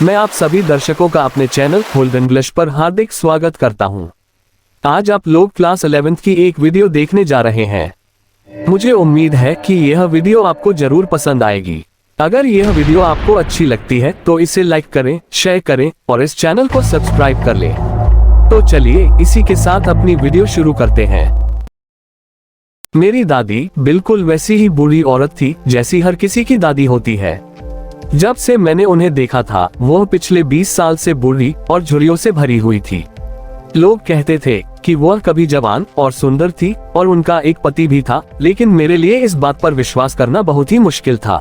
मैं आप सभी दर्शकों का अपने चैनल होल्ड इंग्लिश पर हार्दिक स्वागत करता हूं। आज आप लोग क्लास 11th की एक वीडियो देखने जा रहे हैं। मुझे उम्मीद है कि यह वीडियो आपको जरूर पसंद आएगी। अगर यह वीडियो आपको अच्छी लगती है तो इसे लाइक करें, शेयर करें और इस चैनल को सब्सक्राइब कर लें। तो चलिए इसी के साथ अपनी वीडियो शुरू करते हैं। मेरी दादी बिल्कुल वैसी ही बूढ़ी औरत थी जैसी हर किसी की दादी होती है। जब से मैंने उन्हें देखा था वह पिछले 20 साल से बूढ़ी और झुर्रियों से भरी हुई थी। लोग कहते थे कि वह कभी जवान और सुंदर थी और उनका एक पति भी था, लेकिन मेरे लिए इस बात पर विश्वास करना बहुत ही मुश्किल था।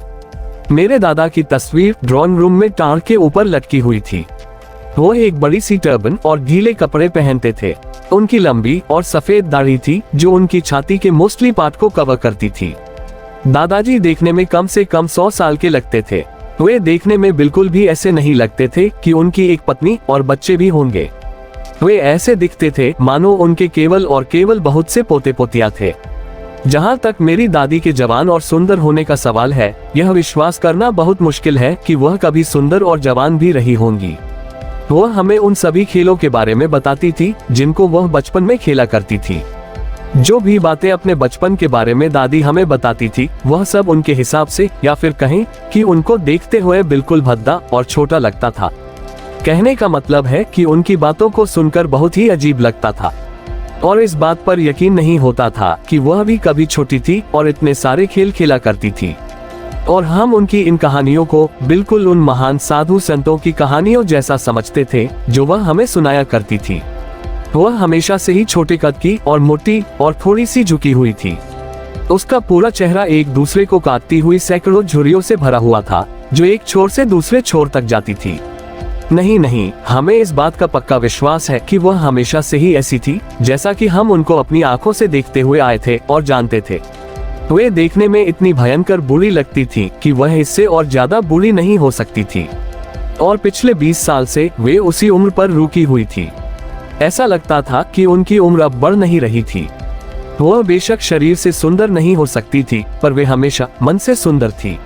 मेरे दादा की तस्वीर ड्राइंग रूम में टांग के ऊपर लटकी हुई थी। वो एक बड़ी सी टर्बन और गीले कपड़े पहनते थे। उनकी लंबी और सफेद दाढ़ी थी जो उनकी छाती के मोस्टली पार्ट को कवर करती थी। दादाजी देखने में कम से कम 100 साल के लगते थे। वे देखने में बिल्कुल भी ऐसे नहीं लगते थे कि उनकी एक पत्नी और बच्चे भी होंगे। वे ऐसे दिखते थे मानो उनके केवल और केवल बहुत से पोते पोतियां थे। जहां तक मेरी दादी के जवान और सुंदर होने का सवाल है, यह विश्वास करना बहुत मुश्किल है कि वह कभी सुंदर और जवान भी रही होंगी। वह हमें उन सभी खेलों के बारे में बताती थी जिनको वह बचपन में खेला करती थी। जो भी बातें अपने बचपन के बारे में दादी हमें बताती थी वह सब उनके हिसाब से या फिर कहें कि उनको देखते हुए बिल्कुल भद्दा और छोटा लगता था। कहने का मतलब है कि उनकी बातों को सुनकर बहुत ही अजीब लगता था और इस बात पर यकीन नहीं होता था कि वह भी कभी छोटी थी और इतने सारे खेल खेला करती थी। और हम उनकी इन कहानियों को बिल्कुल उन महान साधु संतों की कहानियों जैसा समझते थे जो वह हमें सुनाया करती थी। वह हमेशा से ही छोटे कद की और मोटी और थोड़ी सी झुकी हुई थी। उसका पूरा चेहरा एक दूसरे को काटती हुई सैकड़ों झुर्रियों से भरा हुआ था जो एक छोर से दूसरे छोर तक जाती थी। नहीं, हमें इस बात का पक्का विश्वास है कि वह हमेशा से ही ऐसी थी जैसा कि हम उनको अपनी आंखों से देखते हुए आए थे और जानते थे। वे देखने में इतनी भयंकर बुरी लगती थी कि वह इससे और ज्यादा बुरी नहीं हो सकती थी। और पिछले 20 साल से वे उसी उम्र पर रुकी हुई थी। ऐसा लगता था कि उनकी उम्र अब बढ़ नहीं रही थी। वह बेशक शरीर से सुंदर नहीं हो सकती थी, पर वे हमेशा मन से सुंदर थी।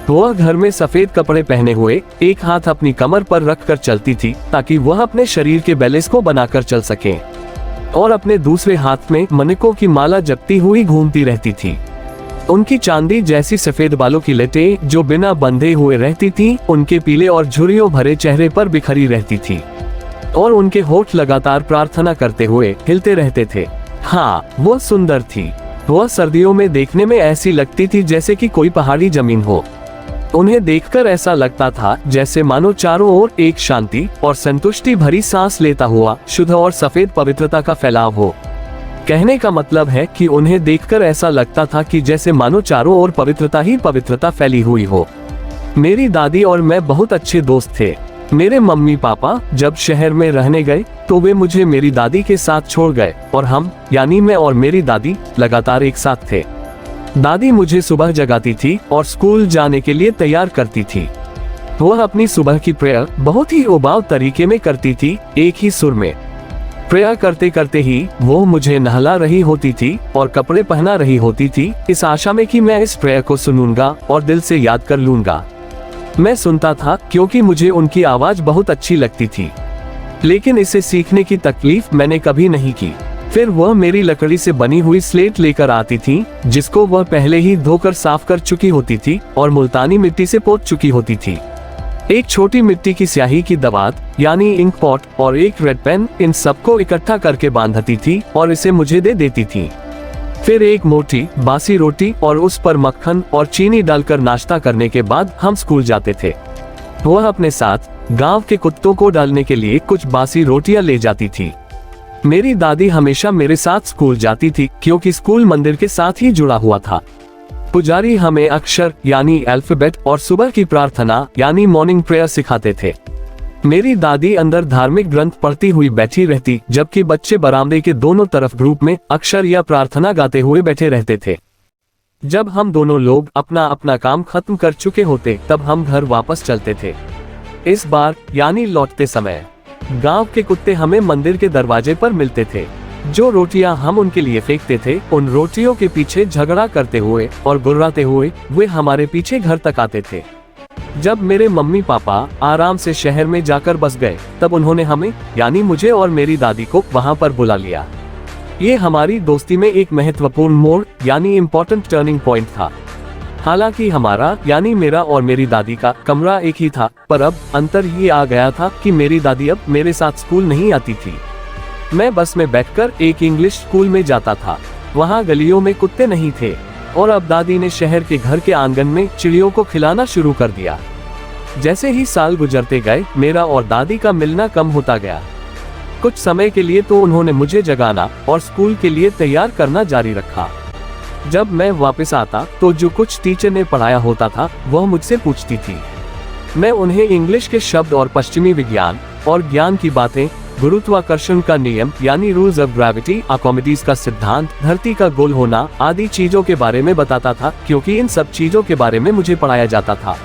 वह घर में सफेद कपड़े पहने हुए एक हाथ अपनी कमर पर रखकर चलती थी ताकि वह अपने शरीर के बैलेंस को बनाकर चल सके, और अपने दूसरे हाथ में मणिकों की माला जपती हुई घूमती रहती थी। उनकी चांदी जैसी सफेद बालों की लटें जो बिना बंधे हुए रहती थी उनके पीले और झुर्रियों भरे चेहरे पर बिखरी रहती थी, और उनके होठ लगातार प्रार्थना करते हुए हिलते रहते थे। हाँ, वो सुंदर थी। वह सर्दियों में देखने में ऐसी लगती थी जैसे कि कोई पहाड़ी जमीन हो। उन्हें देखकर ऐसा लगता था जैसे मानो चारों ओर एक शांति और संतुष्टि भरी सांस लेता हुआ शुद्ध और सफेद पवित्रता का फैलाव हो। कहने का मतलब है कि उन्हें देखकर ऐसा लगता था कि जैसे मानो चारों ओर पवित्रता ही पवित्रता फैली हुई हो। मेरी दादी और मैं बहुत अच्छे दोस्त थे। मेरे मम्मी पापा जब शहर में रहने गए तो वे मुझे मेरी दादी के साथ छोड़ गए और हम यानी मैं और मेरी दादी लगातार एक साथ थे। दादी मुझे सुबह जगाती थी और स्कूल जाने के लिए तैयार करती थी। वह अपनी सुबह की प्रेयर बहुत ही उबाऊ तरीके में करती थी, एक ही सुर में। प्रेयर करते करते ही वो मुझे नहला रही होती थी और कपड़े पहना रही होती थी, इस आशा में कि मैं इस प्रेयर को सुनूंगा और दिल से याद कर लूंगा। मैं सुनता था क्योंकि मुझे उनकी आवाज बहुत अच्छी लगती थी, लेकिन इसे सीखने की तकलीफ मैंने कभी नहीं की। फिर वह मेरी लकड़ी से बनी हुई स्लेट लेकर आती थी जिसको वह पहले ही धोकर साफ कर चुकी होती थी और मुल्तानी मिट्टी से पोत चुकी होती थी। एक छोटी मिट्टी की स्याही की दवात यानी इंक पॉट और एक रेड पेन, इन सबको इकट्ठा करके बांधती थी और इसे मुझे दे देती थी। फिर एक मोटी बासी रोटी और उस पर मक्खन और चीनी डालकर नाश्ता करने के बाद हम स्कूल जाते थे। वह अपने साथ गांव के कुत्तों को डालने के लिए कुछ बासी रोटियां ले जाती थी। मेरी दादी हमेशा मेरे साथ स्कूल जाती थी क्योंकि स्कूल मंदिर के साथ ही जुड़ा हुआ था। पुजारी हमें अक्षर यानी अल्फाबेट और सुबह की प्रार्थना यानी मॉर्निंग प्रेयर सिखाते थे। मेरी दादी अंदर धार्मिक ग्रंथ पढ़ती हुई बैठी रहती, जबकि बच्चे बरामदे के दोनों तरफ ग्रुप में अक्षर या प्रार्थना गाते हुए बैठे रहते थे। जब हम दोनों लोग अपना अपना काम खत्म कर चुके होते तब हम घर वापस चलते थे। इस बार यानी लौटते समय गांव के कुत्ते हमें मंदिर के दरवाजे पर मिलते थे। जो रोटियां हम उनके लिए फेंकते थे उन रोटियों के पीछे झगड़ा करते हुए और गुर्राते हुए वे हमारे पीछे घर तक आते थे। जब मेरे मम्मी पापा आराम से शहर में जाकर बस गए, तब उन्होंने हमें यानी मुझे और मेरी दादी को वहां पर बुला लिया। ये हमारी दोस्ती में एक महत्वपूर्ण मोड़ यानी इम्पोर्टेंट टर्निंग पॉइंट था। हालांकि हमारा यानी मेरा और मेरी दादी का कमरा एक ही था, पर अब अंतर ये आ गया था कि मेरी दादी अब मेरे साथ स्कूल नहीं आती थी। मैं बस में बैठकर एक इंग्लिश स्कूल में जाता था। वहाँ गलियों में कुत्ते नहीं थे और अब दादी ने शहर के घर के आंगन में चिड़ियों को खिलाना शुरू कर दिया। जैसे ही साल गुजरते गए, मेरा और दादी का मिलना कम होता गया। कुछ समय के लिए तो उन्होंने मुझे जगाना और स्कूल के लिए तैयार करना जारी रखा। जब मैं वापस आता तो जो कुछ टीचर ने पढ़ाया होता था वह मुझसे पूछती थी। मैं उन्हें इंग्लिश के शब्द और पश्चिमी विज्ञान और ज्ञान की बातें, गुरुत्वाकर्षण का नियम यानी रूल्स ऑफ ग्रेविटी, आर्किमिडीज का सिद्धांत, धरती का गोल होना आदि चीजों के बारे में बताता था, क्योंकि इन सब चीजों के बारे में मुझे पढ़ाया जाता था।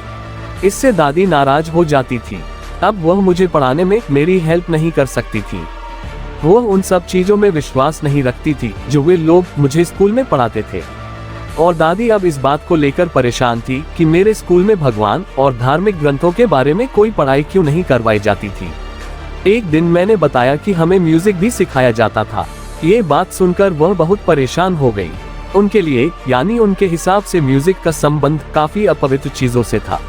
इससे दादी नाराज हो जाती थी। अब वह मुझे पढ़ाने में मेरी हेल्प नहीं कर सकती थी। वह उन सब चीजों में विश्वास नहीं रखती थी जो वे लोग मुझे स्कूल में पढ़ाते थे। और दादी अब इस बात को लेकर परेशान थी कि मेरे स्कूल में भगवान और धार्मिक ग्रंथों के बारे में कोई पढ़ाई क्यों नहीं करवाई जाती थी। एक दिन मैंने बताया कि हमें म्यूजिक भी सिखाया जाता था। ये बात सुनकर वह बहुत परेशान हो गई। उनके लिए यानी उनके हिसाब से म्यूजिक का संबंध काफी अपवित्र चीजों से था।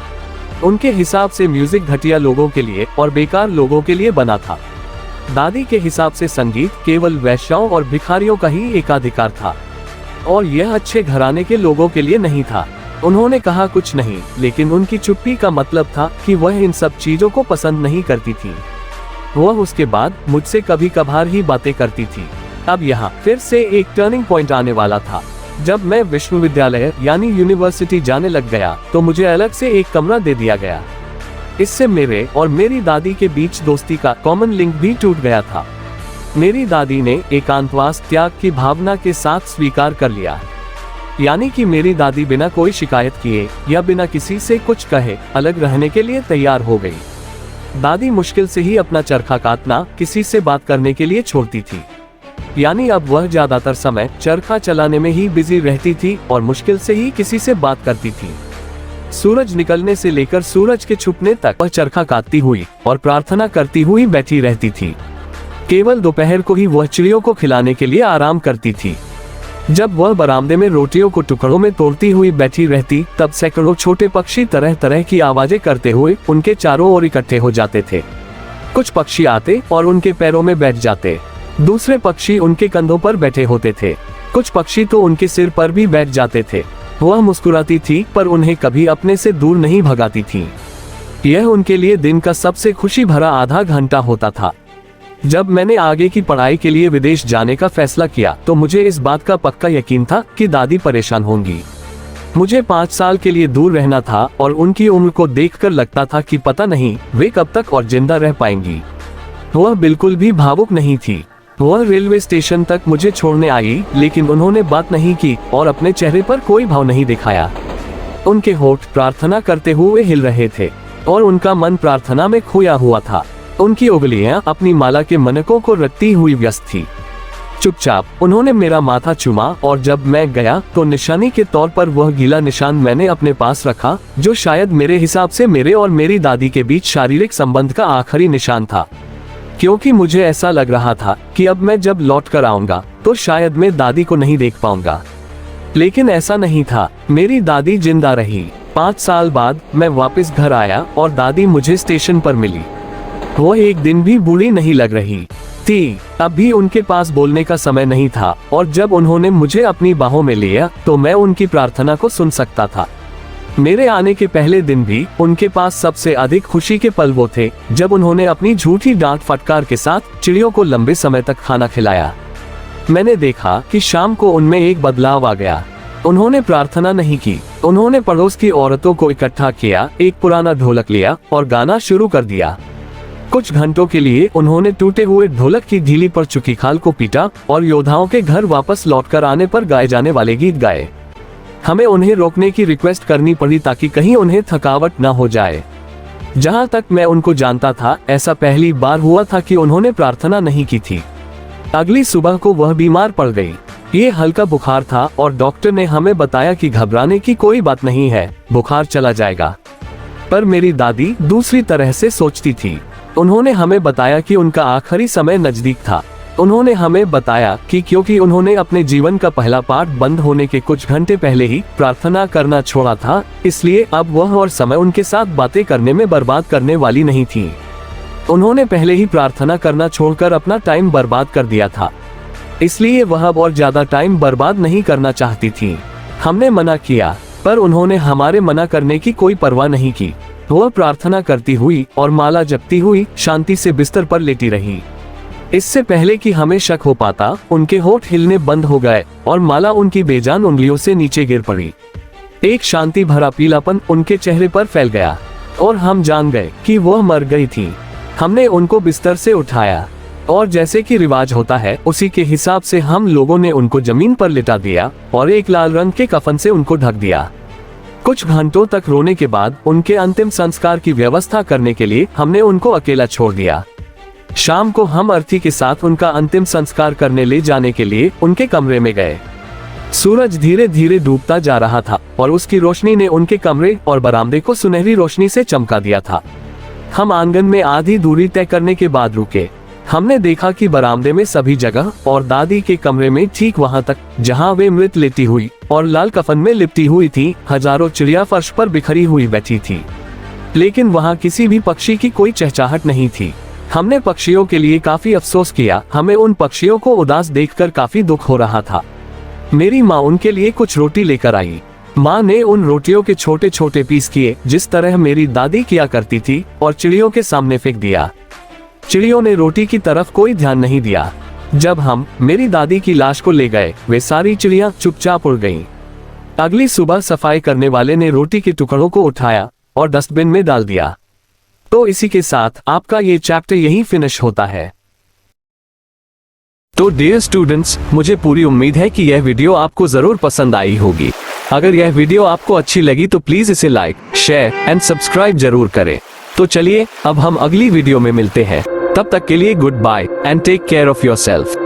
उनके हिसाब से म्यूजिक घटिया लोगों के लिए और बेकार लोगों के लिए बना था। दादी के हिसाब से संगीत केवल वैश्याओं और भिखारियों का ही एकाधिकार था और यह अच्छे घराने के लोगों के लिए नहीं था। उन्होंने कहा कुछ नहीं, लेकिन उनकी चुप्पी का मतलब था कि वह इन सब चीजों को पसंद नहीं करती थी। वह उसके बाद मुझसे कभी कभार ही बातें करती थी। अब यहाँ फिर से एक टर्निंग पॉइंट आने वाला था। जब मैं विश्वविद्यालय यानी यूनिवर्सिटी जाने लग गया तो मुझे अलग से एक कमरा दे दिया गया। इससे मेरे और मेरी दादी के बीच दोस्ती का कॉमन लिंक भी टूट गया था। मेरी दादी ने एकांतवास त्याग की भावना के साथ स्वीकार कर लिया, यानी कि मेरी दादी बिना कोई शिकायत किए या बिना किसी से कुछ कहे अलग रहने के लिए तैयार हो गई। दादी मुश्किल से ही अपना चरखा काटना किसी से बात करने के लिए छोड़ती थी, यानी अब वह ज्यादातर समय चरखा चलाने में ही बिजी रहती थी और मुश्किल से ही किसी से बात करती थी। सूरज निकलने से लेकर सूरज के छुपने तक वह चरखा काटती हुई और प्रार्थना करती हुई बैठी रहती थी। केवल दोपहर को ही वह चिड़ियों को खिलाने के लिए आराम करती थी। जब वह बरामदे में रोटियों को टुकड़ों में तोड़ती हुई बैठी रहती, तब सैकड़ों छोटे पक्षी तरह तरह की आवाजें करते हुए उनके चारों ओर इकट्ठे हो जाते थे। कुछ पक्षी आते और उनके पैरों में बैठ जाते, दूसरे पक्षी उनके कंधों पर बैठे होते थे, कुछ पक्षी तो उनके सिर पर भी बैठ जाते थे। वह मुस्कुराती थी पर उन्हें कभी अपने से दूर नहीं भगाती थी। यह उनके लिए दिन का सबसे खुशी भरा आधा घंटा होता था। जब मैंने आगे की पढ़ाई के लिए विदेश जाने का फैसला किया तो मुझे इस बात का पक्का यकीन था कि दादी परेशान होंगी। मुझे 5 साल के लिए दूर रहना था और उनकी उम्र को देखकर लगता था कि पता नहीं वे कब तक और जिंदा रह पाएंगी। वह बिल्कुल भी भावुक नहीं थी। वह रेलवे स्टेशन तक मुझे छोड़ने आई, लेकिन उन्होंने बात नहीं की और अपने चेहरे पर कोई भाव नहीं दिखाया। उनके होठ प्रार्थना करते हुए हिल रहे थे और उनका मन प्रार्थना में खोया हुआ था। उनकी उंगलियां अपनी माला के मनकों को रटती हुई व्यस्त थी। चुपचाप उन्होंने मेरा माथा चूमा और जब मैं गया तो निशानी के तौर पर वह गीला निशान मैंने अपने पास रखा, जो शायद मेरे हिसाब से मेरे और मेरी दादी के बीच शारीरिक संबंध का आखिरी निशान था, क्योंकि मुझे ऐसा लग रहा था कि अब मैं जब लौट कर आऊंगा तो शायद मैं दादी को नहीं देख पाऊंगा। लेकिन ऐसा नहीं था। मेरी दादी जिंदा रही। 5 साल बाद मैं वापस घर आया और दादी मुझे स्टेशन पर मिली। वो एक दिन भी बूढ़ी नहीं लग रही थी। अब भी उनके पास बोलने का समय नहीं था और जब उन्होंने मुझे अपनी बाहों में लिया तो मैं उनकी प्रार्थना को सुन सकता था। मेरे आने के पहले दिन भी उनके पास सबसे अधिक खुशी के पल वो थे जब उन्होंने अपनी झूठी डांट फटकार के साथ चिड़ियों को लंबे समय तक खाना खिलाया। मैंने देखा कि शाम को उनमें एक बदलाव आ गया। उन्होंने प्रार्थना नहीं की। उन्होंने पड़ोस की औरतों को इकट्ठा किया, एक पुराना ढोलक लिया और गाना शुरू कर दिया। कुछ घंटों के लिए उन्होंने टूटे हुए ढोलक की ढीली पर चुकी खाल को पीटा और योद्धाओं के घर वापस लौटकर आने पर गाए जाने वाले गीत गाए। हमें उन्हें रोकने की रिक्वेस्ट करनी पड़ी ताकि कहीं उन्हें थकावट न हो जाए। जहां तक मैं उनको जानता था, ऐसा पहली बार हुआ था कि उन्होंने प्रार्थना नहीं की थी। अगली सुबह को वह बीमार पड़ गई। ये हल्का बुखार था और डॉक्टर ने हमें बताया कि घबराने की कोई बात नहीं है, बुखार चला जाएगा। पर मेरी दादी दूसरी तरह से सोचती थी। उन्होंने हमें बताया कि उनका आखिरी समय नजदीक था। उन्होंने हमें बताया कि क्योंकि उन्होंने अपने जीवन का पहला पार्ट बंद होने के कुछ घंटे पहले ही प्रार्थना करना छोड़ा था, इसलिए अब वह और समय उनके साथ बातें करने में बर्बाद करने वाली नहीं थी। उन्होंने पहले ही प्रार्थना करना छोड़कर अपना टाइम बर्बाद कर दिया था, इसलिए वह अब और ज्यादा टाइम बर्बाद नहीं करना चाहती थी। हमने मना किया, पर उन्होंने हमारे मना करने की कोई परवाह नहीं की। वह प्रार्थना करती हुई और माला जपती हुई शांति से बिस्तर पर लेटी रही। इससे पहले कि हमें शक हो पाता, उनके होठ हिलने बंद हो गए और माला उनकी बेजान उंगलियों से नीचे गिर पड़ी। एक शांति भरा पीलापन उनके चेहरे पर फैल गया और हम जान गए कि वह मर गई थी। हमने उनको बिस्तर से उठाया और जैसे कि रिवाज होता है, उसी के हिसाब से हम लोगों ने उनको जमीन पर लिटा दिया और एक लाल रंग के कफन से उनको ढक दिया। कुछ घंटों तक रोने के बाद उनके अंतिम संस्कार की व्यवस्था करने के लिए हमने उनको अकेला छोड़ दिया। शाम को हम अर्थी के साथ उनका अंतिम संस्कार करने ले जाने के लिए उनके कमरे में गए। सूरज धीरे धीरे डूबता जा रहा था और उसकी रोशनी ने उनके कमरे और बरामदे को सुनहरी रोशनी से चमका दिया था। हम आंगन में आधी दूरी तय करने के बाद रुके। हमने देखा कि बरामदे में सभी जगह और दादी के कमरे में ठीक वहां तक जहां वे मृत लेटी हुई और लाल कफन में लिपटी हुई थी, हजारों चिड़िया फर्श पर बिखरी हुई बैठी थी, लेकिन वहां किसी भी पक्षी की कोई चहचहाट नहीं थी। हमने पक्षियों के लिए काफी अफसोस किया। हमें उन पक्षियों को उदास देखकर काफी दुख हो रहा था। मेरी माँ उनके लिए कुछ रोटी लेकर आई। माँ ने उन रोटियों के छोटे छोटे पीस किए जिस तरह मेरी दादी किया करती थी और चिड़ियों के सामने फेंक दिया। चिड़ियों ने रोटी की तरफ कोई ध्यान नहीं दिया। जब हम मेरी दादी की लाश को ले गए, वे सारी चिड़िया चुपचाप उड़ गईं। अगली सुबह सफाई करने वाले ने रोटी के टुकड़ों को उठाया और डस्टबिन में डाल दिया। तो इसी के साथ आपका ये चैप्टर यहीं फिनिश होता है। तो डियर स्टूडेंट्स, मुझे पूरी उम्मीद है कि यह वीडियो आपको जरूर पसंद आई होगी। अगर यह वीडियो आपको अच्छी लगी तो प्लीज इसे लाइक, शेयर एंड सब्सक्राइब जरूर करें। तो चलिए अब हम अगली वीडियो में मिलते हैं। तब तक के लिए good bye and take care of yourself.